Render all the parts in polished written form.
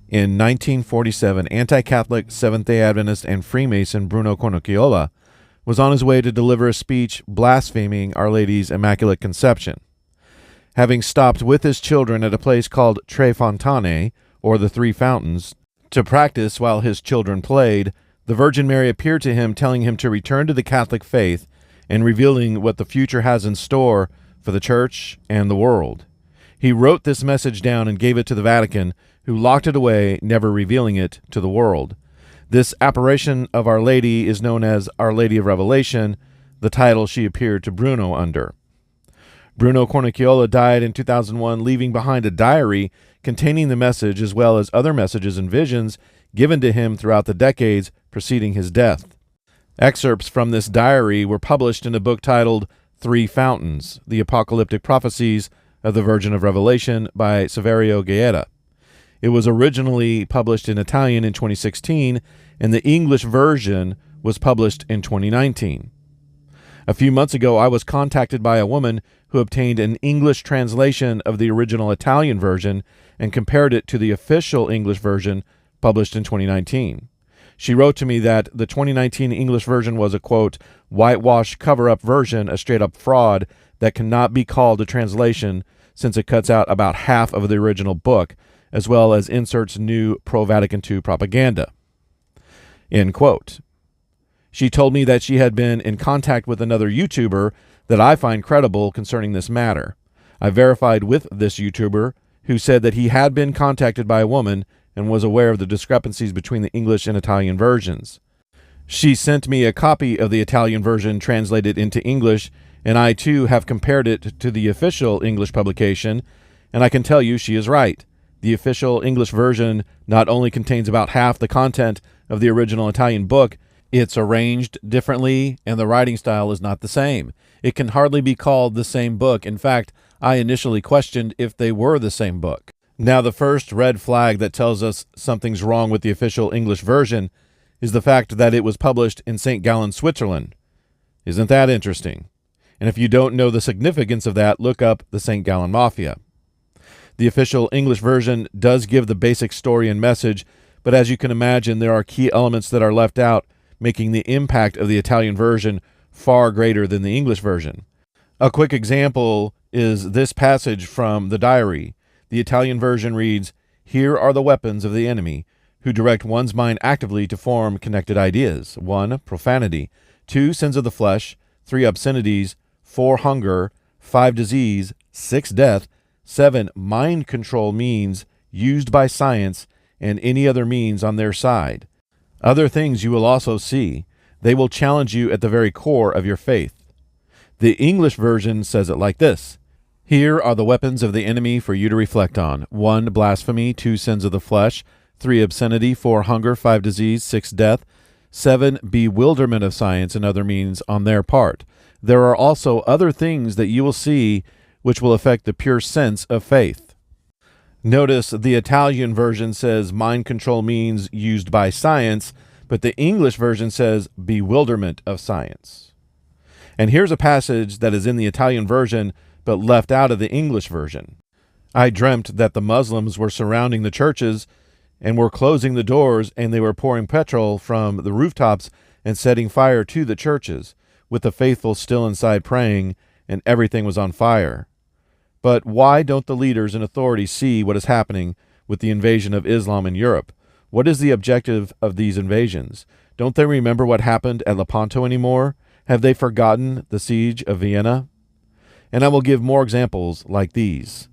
In 1947, anti-Catholic Seventh-day Adventist and Freemason Bruno was on his way to deliver a speech blaspheming Our Lady's Immaculate Conception. Having stopped with his children at a place called Tre Fontane, or the Three Fountains, to practice while his children played, the Virgin Mary appeared to him, telling him to return to the Catholic faith and revealing what the future has in store for the Church and the world. He wrote this message down and gave it to the Vatican, who locked it away, never revealing it to the world. This apparition of Our Lady is known as Our Lady of Revelation, the title she appeared to Bruno under. Bruno Cornicchiola died in 2001, leaving behind a diary containing the message as well as other messages and visions given to him throughout the decades preceding his death. Excerpts from this diary were published in a book titled Three Fountains, the Apocalyptic Prophecies of the Virgin of Revelation by Saverio Gaeta. It was originally published in Italian in 2016, and the English version was published in 2019. A few months ago, I was contacted by a woman who obtained an English translation of the original Italian version and compared it to the official English version published in 2019. She wrote to me that the 2019 English version was a, quote, whitewash cover-up version, a straight-up fraud that cannot be called a translation since it cuts out about half of the original book, as well as inserts new pro-Vatican II propaganda. End quote. She told me that she had been in contact with another YouTuber that I find credible concerning this matter. I verified with this YouTuber, who said that he had been contacted by a woman and was aware of the discrepancies between the English and Italian versions. She sent me a copy of the Italian version translated into English, and I too have compared it to the official English publication, and I can tell you she is right. The official English version not only contains about half the content of the original Italian book, it's arranged differently, and the writing style is not the same. It can hardly be called the same book. In fact, I initially questioned if they were the same book. Now, the first red flag that tells us something's wrong with the official English version is the fact that it was published in St. Gallen, Switzerland. Isn't that interesting? And if you don't know the significance of that, look up the St. Gallen Mafia. The official English version does give the basic story and message, but as you can imagine, there are key elements that are left out, making the impact of the Italian version far greater than the English version. A quick example is this passage from the diary. The Italian version reads, "Here are the weapons of the enemy, who direct one's mind actively to form connected ideas. 1. Profanity. 2. Sins of the flesh. 3. Obscenities. 4. Hunger. 5. Disease. 6. Death. 7. Mind control means used by science and any other means on their side. Other things you will also see. They will challenge you at the very core of your faith." The English version says it like this. Here are the weapons of the enemy for you to reflect on. 1. Blasphemy. 2. Sins of the flesh. 3. Obscenity. 4. Hunger. 5. Disease. 6. Death. 7. Bewilderment of science and other means on their part. There are also other things that you will see which will affect the pure sense of faith. Notice the Italian version says mind control means used by science, but the English version says bewilderment of science. And here's a passage that is in the Italian version but left out of the English version. I dreamt that the Muslims were surrounding the churches and were closing the doors, and they were pouring petrol from the rooftops and setting fire to the churches, with the faithful still inside praying, and everything was on fire. But why don't the leaders and authorities see what is happening with the invasion of Islam in Europe? What is the objective of these invasions? Don't they remember what happened at Lepanto anymore? Have they forgotten the siege of Vienna? And I will give more examples like these.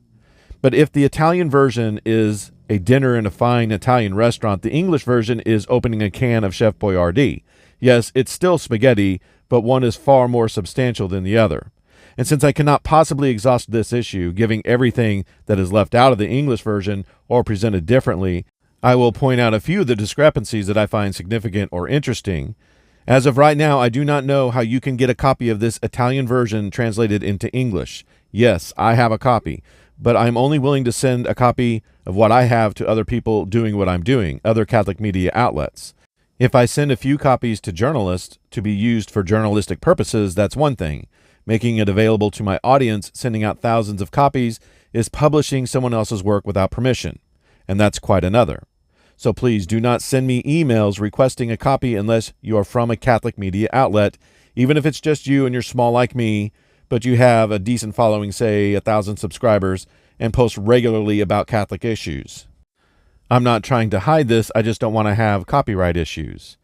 But if the Italian version is a dinner in a fine Italian restaurant, the English version is opening a can of Chef Boyardee. Yes, it's still spaghetti, but one is far more substantial than the other. And since I cannot possibly exhaust this issue, giving everything that is left out of the English version or presented differently, I will point out a few of the discrepancies that I find significant or interesting. As of right now, I do not know how you can get a copy of this Italian version translated into English. Yes, I have a copy, but I'm only willing to send a copy of what I have to other people doing what I'm doing, other Catholic media outlets. If I send a few copies to journalists to be used for journalistic purposes, that's one thing. Making it available to my audience, sending out thousands of copies, is publishing someone else's work without permission, and that's quite another. So please do not send me emails requesting a copy unless you are from a Catholic media outlet, even if it's just you and you're small like me, but you have a decent following, say 1,000 subscribers, and post regularly about Catholic issues. I'm not trying to hide this, I just don't want to have copyright issues.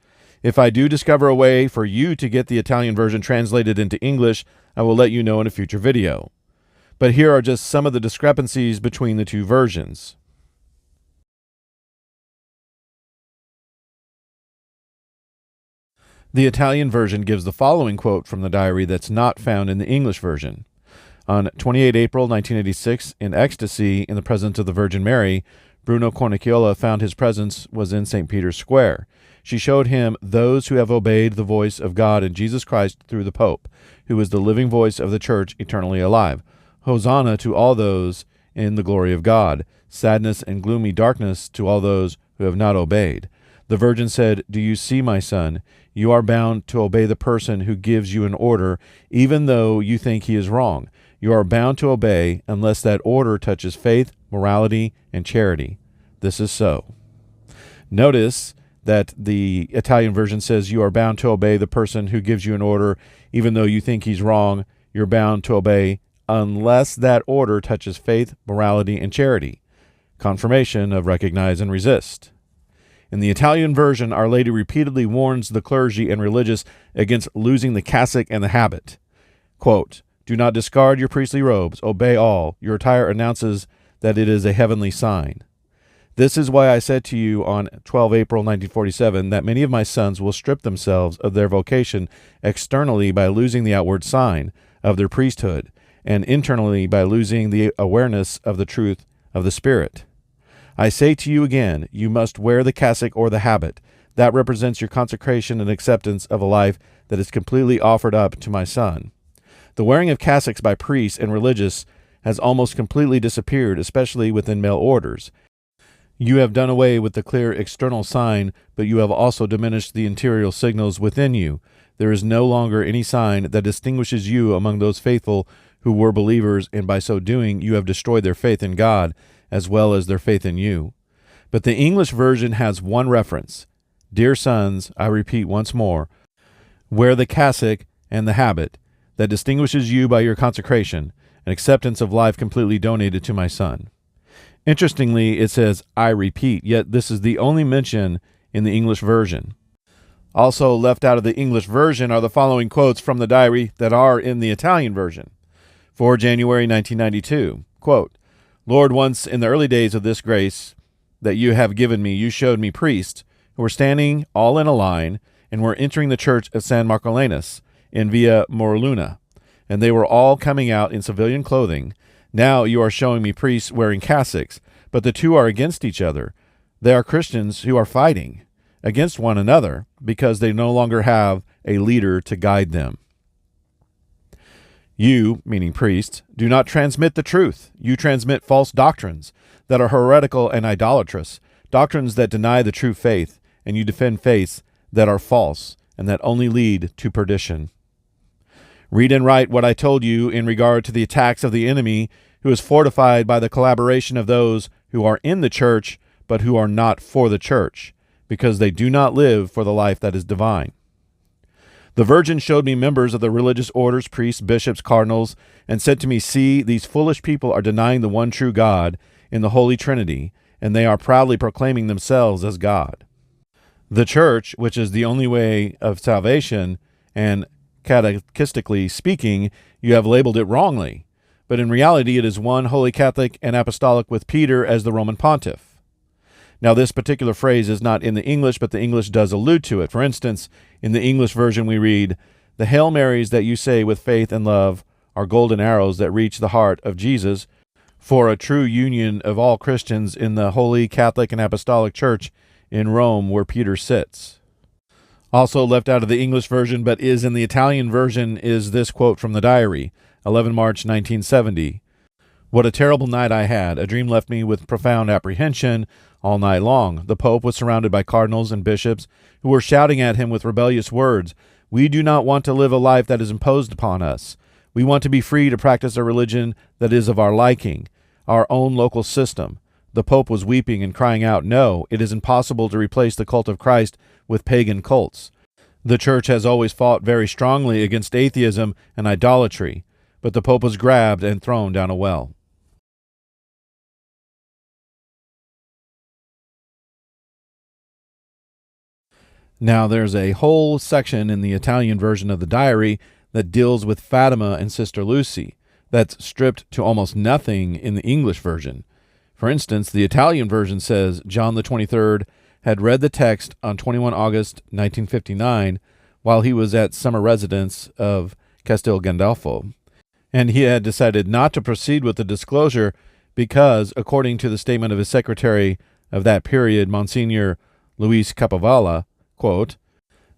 If I do discover a way for you to get the Italian version translated into English, I will let you know in a future video. But here are just some of the discrepancies between the two versions. The Italian version gives the following quote from the diary that's not found in the English version. On 28 April 1986, in ecstasy in the presence of the Virgin Mary, Bruno Cornicchiola found his presence was in St. Peter's Square. She showed him those who have obeyed the voice of God and Jesus Christ through the Pope, who is the living voice of the Church eternally alive. Hosanna to all those in the glory of God. Sadness and gloomy darkness to all those who have not obeyed. The Virgin said, "Do you see, my son? You are bound to obey the person who gives you an order, even though you think he is wrong. You are bound to obey unless that order touches faith, morality, and charity." This is so. Notice that the Italian version says you are bound to obey the person who gives you an order, even though you think he's wrong. You're bound to obey unless that order touches faith, morality, and charity. Confirmation of recognize and resist. In the Italian version, Our Lady repeatedly warns the clergy and religious against losing the cassock and the habit. Quote, "Do not discard your priestly robes. Obey all. Your attire announces that it is a heavenly sign. This is why I said to you on 12 April 1947 that many of my sons will strip themselves of their vocation externally by losing the outward sign of their priesthood, and internally by losing the awareness of the truth of the Spirit. I say to you again, you must wear the cassock or the habit. That represents your consecration and acceptance of a life that is completely offered up to my Son. The wearing of cassocks by priests and religious has almost completely disappeared, especially within male orders. You have done away with the clear external sign, but you have also diminished the interior signals within you. There is no longer any sign that distinguishes you among those faithful who were believers, and by so doing you have destroyed their faith in God as well as their faith in you. But the English version has one reference. Dear sons, I repeat once more, wear the cassock and the habit that distinguishes you by your consecration and acceptance of life completely donated to my Son. Interestingly, it says, I repeat, yet this is the only mention in the English version. Also left out of the English version are the following quotes from the diary that are in the Italian version. For January 1992, quote, Lord, once in the early days of this grace that you have given me, you showed me priests who were standing all in a line and were entering the church of San Marcolanus in Via Morluna, and they were all coming out in civilian clothing. Now you are showing me priests wearing cassocks, but the two are against each other. They are Christians who are fighting against one another because they no longer have a leader to guide them. You, meaning priests, do not transmit the truth. You transmit false doctrines that are heretical and idolatrous, doctrines that deny the true faith, and you defend faiths that are false and that only lead to perdition. Read and write what I told you in regard to the attacks of the enemy, who is fortified by the collaboration of those who are in the church, but who are not for the church, because they do not live for the life that is divine. The Virgin showed me members of the religious orders, priests, bishops, cardinals, and said to me, see, these foolish people are denying the one true God in the Holy Trinity, and they are proudly proclaiming themselves as God. The Church, which is the only way of salvation, and catechistically speaking, you have labeled it wrongly, but in reality it is one holy Catholic and apostolic with Peter as the Roman pontiff. Now, this particular phrase is not in the English, but the English does allude to it. For instance, in the English version we read, the Hail Marys that you say with faith and love are golden arrows that reach the heart of Jesus for a true union of all Christians in the Holy Catholic and Apostolic Church in Rome where Peter sits. Also left out of the English version, but is in the Italian version, is this quote from the diary, 11 March 1970. What a terrible night I had. A dream left me with profound apprehension all night long. The Pope was surrounded by cardinals and bishops who were shouting at him with rebellious words. We do not want to live a life that is imposed upon us. We want to be free to practice a religion that is of our liking, our own local system. The Pope was weeping and crying out, "No, it is impossible to replace the cult of Christ with pagan cults. The Church has always fought very strongly against atheism and idolatry," but the Pope was grabbed and thrown down a well. Now, there's a whole section in the Italian version of the diary that deals with Fatima and Sister Lucy that's stripped to almost nothing in the English version. For instance, the Italian version says John the 23rd had read the text on 21 August 1959 while he was at summer residence of Castel Gandolfo, and he had decided not to proceed with the disclosure because, according to the statement of his secretary of that period, Monsignor Luis Capovalla, quote,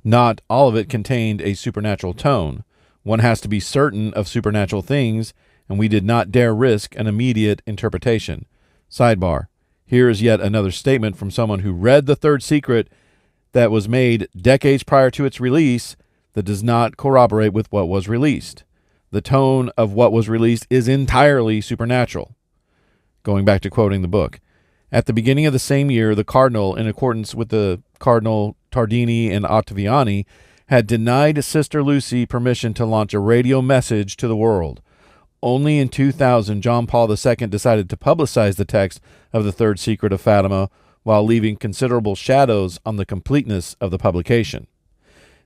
"Not all of it contained a supernatural tone. One has to be certain of supernatural things, and we did not dare risk an immediate interpretation." Sidebar. Here is yet another statement from someone who read the third secret that was made decades prior to its release that does not corroborate with what was released. The tone of what was released is entirely supernatural. Going back to quoting the book. At the beginning of the same year, the cardinal, in accordance with the Cardinal Tardini and Ottaviani, had denied Sister Lucy permission to launch a radio message to the world. Only in 2000, John Paul II decided to publicize the text of the third secret of Fatima while leaving considerable shadows on the completeness of the publication.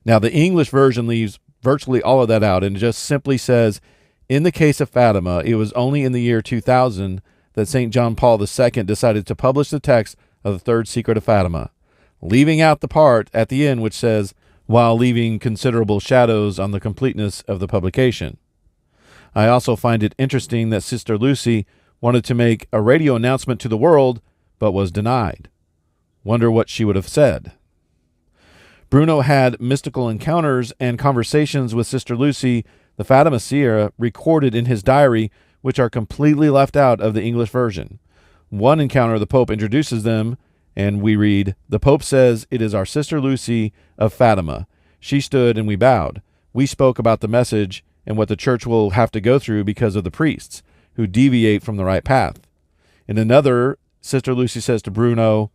Now, the English version leaves virtually all of that out and just simply says, in the case of Fatima, it was only in the year 2000 that St. John Paul II decided to publish the text of the third secret of Fatima, leaving out the part at the end which says, while leaving considerable shadows on the completeness of the publication. I also find it interesting that Sister Lucy wanted to make a radio announcement to the world, but was denied. Wonder what she would have said. Bruno had mystical encounters and conversations with Sister Lucy, the Fatima Seer, recorded in his diary, which are completely left out of the English version. One encounter, the Pope introduces them, and we read, "The Pope says, 'It is our Sister Lucy of Fatima. She stood and we bowed. We spoke about the message and what the Church will have to go through because of the priests who deviate from the right path.' In another, Sister Lucy says to Bruno,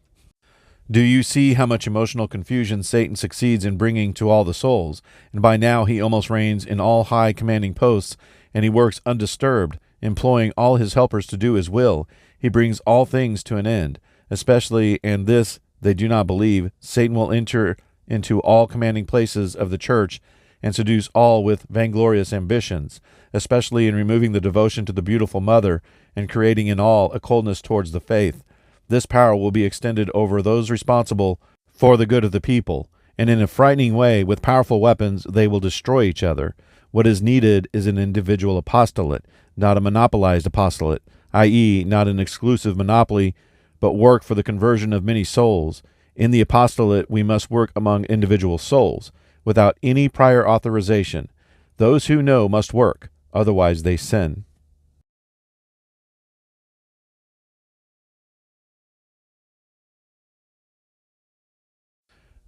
'Do you see how much emotional confusion Satan succeeds in bringing to all the souls? And by now he almost reigns in all high commanding posts, and he works undisturbed, employing all his helpers to do his will. He brings all things to an end. Especially, and this they do not believe, Satan will enter into all commanding places of the Church and seduce all with vainglorious ambitions, especially in removing the devotion to the beautiful Mother and creating in all a coldness towards the faith. This power will be extended over those responsible for the good of the people, and in a frightening way, with powerful weapons, they will destroy each other. What is needed is an individual apostolate, not a monopolized apostolate, i.e., not an exclusive monopoly, but work for the conversion of many souls. In the apostolate, we must work among individual souls, without any prior authorization. Those who know must work, otherwise they sin."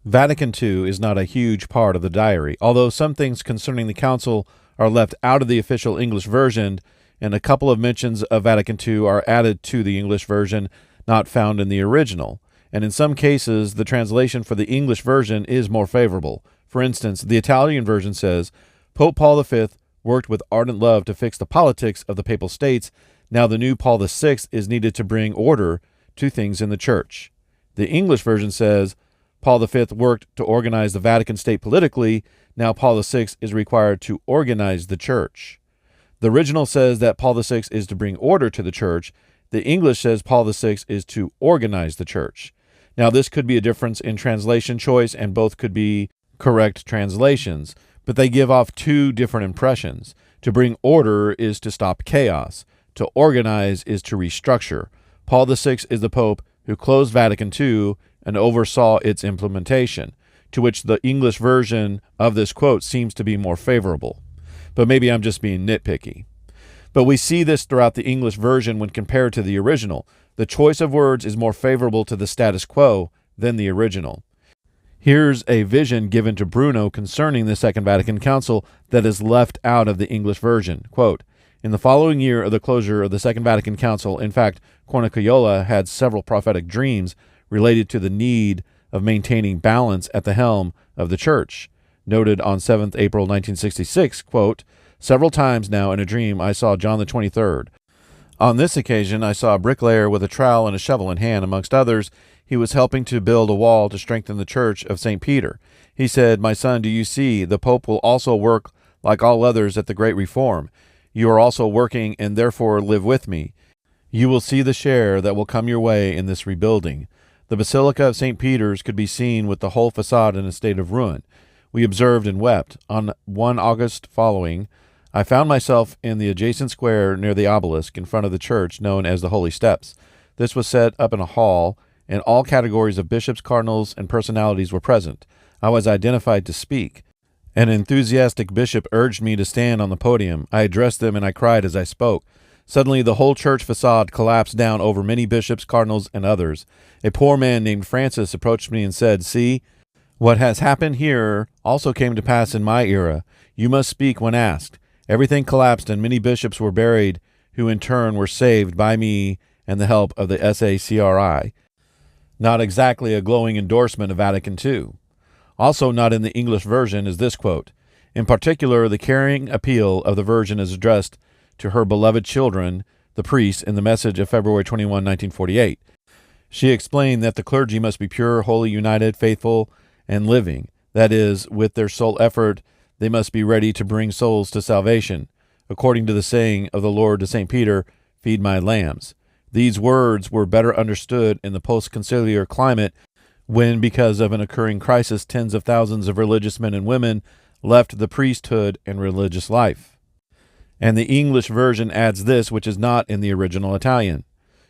Vatican II is not a huge part of the diary, although some things concerning the council are left out of the official English version, and a couple of mentions of Vatican II are added to the English version, not found in the original. And in some cases, the translation for the English version is more favorable. For instance, the Italian version says, "Pope Paul V worked with ardent love to fix the politics of the Papal States. Now the new Paul VI is needed to bring order to things in the Church." The English version says, "Paul V worked to organize the Vatican State politically. Now Paul VI is required to organize the Church." The original says that Paul VI is to bring order to the Church. The English says Paul VI is to organize the Church. Now, this could be a difference in translation choice, and both could be correct translations, but they give off two different impressions. To bring order is to stop chaos. To organize is to restructure. Paul VI is the Pope who closed Vatican II and oversaw its implementation, to which the English version of this quote seems to be more favorable. But maybe I'm just being nitpicky. But we see this throughout the English version when compared to the original. The choice of words is more favorable to the status quo than the original. Here's a vision given to Bruno concerning the Second Vatican Council that is left out of the English version. Quote, In the following year of the closure of the Second Vatican Council, in fact, Cornicchiola had several prophetic dreams related to the need of maintaining balance at the helm of the church. Noted on 7th April 1966, quote, "Several times now in a dream I saw John the 23rd. On this occasion I saw a bricklayer with a trowel and a shovel in hand. Amongst others, he was helping to build a wall to strengthen the church of St. Peter. He said, 'My son, do you see, the Pope will also work like all others at the Great Reform. You are also working and therefore live with me. You will see the share that will come your way in this rebuilding.' The Basilica of St. Peter's could be seen with the whole facade in a state of ruin. We observed and wept. On 1 August following, I found myself in the adjacent square near the obelisk in front of the church known as the Holy Steps. This was set up in a hall, and all categories of bishops, cardinals, and personalities were present. I was identified to speak. An enthusiastic bishop urged me to stand on the podium. I addressed them and I cried as I spoke. Suddenly the whole church facade collapsed down over many bishops, cardinals, and others. A poor man named Francis approached me and said, 'See, what has happened here also came to pass in my era. You must speak when asked.' Everything collapsed and many bishops were buried, who in turn were saved by me and the help of the SACRI. Not exactly a glowing endorsement of Vatican II. Also not in the English version is this quote. In particular, the caring appeal of the Virgin is addressed to her beloved children, the priests, in the message of February 21, 1948. She explained that the clergy must be pure, holy, united, faithful, and living. That is, with their sole effort, they must be ready to bring souls to salvation. According to the saying of the Lord to St. Peter, 'Feed my lambs.' These words were better understood in the post-conciliar climate when, because of an occurring crisis, tens of thousands of religious men and women left the priesthood and religious life." And the English version adds this, which is not in the original Italian.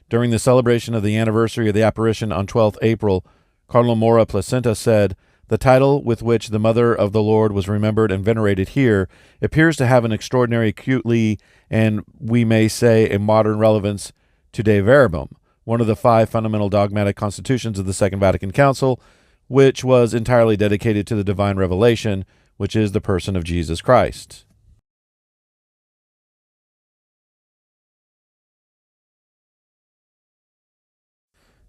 During the celebration of the anniversary of the apparition on 12th April, Cardinal Mora Placenta said, "The title with which the Mother of the Lord was remembered and venerated here appears to have an extraordinary acutely and, we may say, a modern relevance to De Verbum, one of the 5 fundamental dogmatic constitutions of the Second Vatican Council, which was entirely dedicated to the divine revelation, which is the person of Jesus Christ."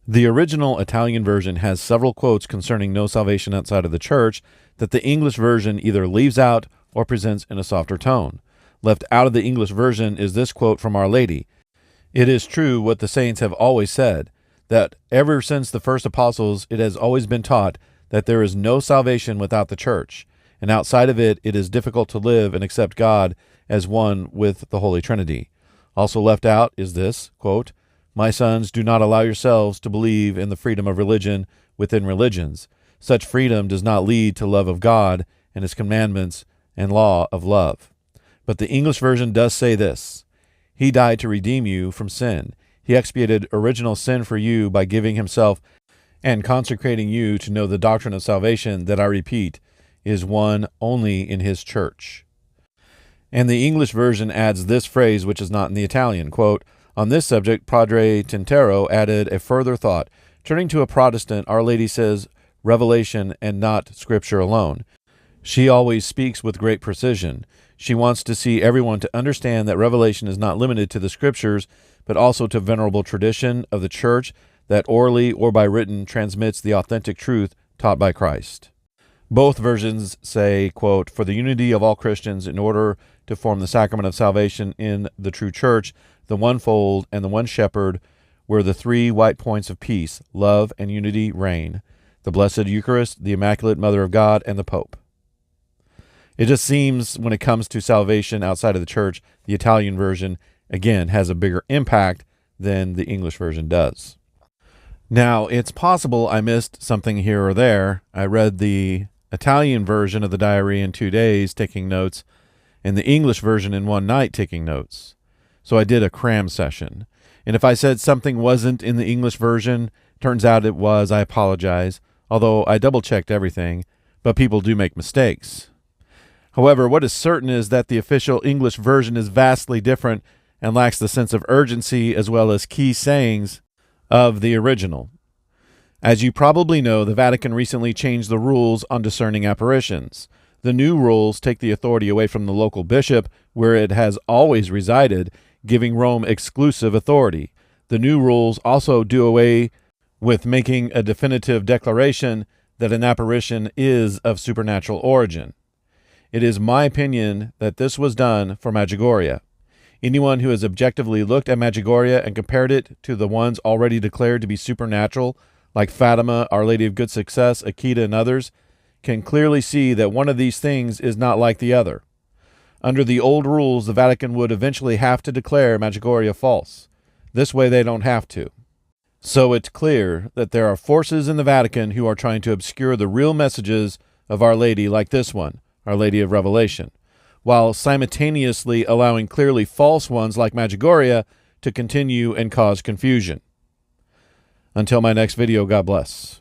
The original Italian version has several quotes concerning no salvation outside of the church that the English version either leaves out or presents in a softer tone. Left out of the English version is this quote from Our Lady. "It is true what the saints have always said, that ever since the first apostles it has always been taught that there is no salvation without the church, and outside of it it is difficult to live and accept God as one with the Holy Trinity." Also left out is this, quote, "My sons, do not allow yourselves to believe in the freedom of religion within religions. Such freedom does not lead to love of God and His commandments and law of love." But the English version does say this, "He died to redeem you from sin. He expiated original sin for you by giving Himself and consecrating you to know the doctrine of salvation that, I repeat, is one only in His church." And the English version adds this phrase, which is not in the Italian, quote, "On this subject, Padre Tintero added a further thought. Turning to a Protestant, Our Lady says revelation and not Scripture alone. She always speaks with great precision. She wants to see everyone to understand that revelation is not limited to the Scriptures, but also to venerable tradition of the Church that orally or by written transmits the authentic truth taught by Christ." Both versions say, quote, "For the unity of all Christians in order to form the sacrament of salvation in the true Church, the one fold and the one shepherd, where the 3 white points of peace, love, and unity reign, the Blessed Eucharist, the Immaculate Mother of God, and the Pope." It just seems when it comes to salvation outside of the church, the Italian version, again, has a bigger impact than the English version does. Now, it's possible I missed something here or there. I read the Italian version of the diary in 2 days, taking notes, and the English version in 1 night, taking notes. So I did a cram session. And if I said something wasn't in the English version, turns out it was, I apologize, although I double-checked everything, but people do make mistakes. However, what is certain is that the official English version is vastly different and lacks the sense of urgency as well as key sayings of the original. As you probably know, the Vatican recently changed the rules on discerning apparitions. The new rules take the authority away from the local bishop, where it has always resided, giving Rome exclusive authority. The new rules also do away with making a definitive declaration that an apparition is of supernatural origin. It is my opinion that this was done for Medjugorje. Anyone who has objectively looked at Medjugorje and compared it to the ones already declared to be supernatural, like Fatima, Our Lady of Good Success, Akita, and others, can clearly see that one of these things is not like the other. Under the old rules, the Vatican would eventually have to declare Medjugorje false. This way they don't have to. So it's clear that there are forces in the Vatican who are trying to obscure the real messages of Our Lady, like this one, Our Lady of Revelation, while simultaneously allowing clearly false ones like Medjugorje to continue and cause confusion. Until my next video, God bless.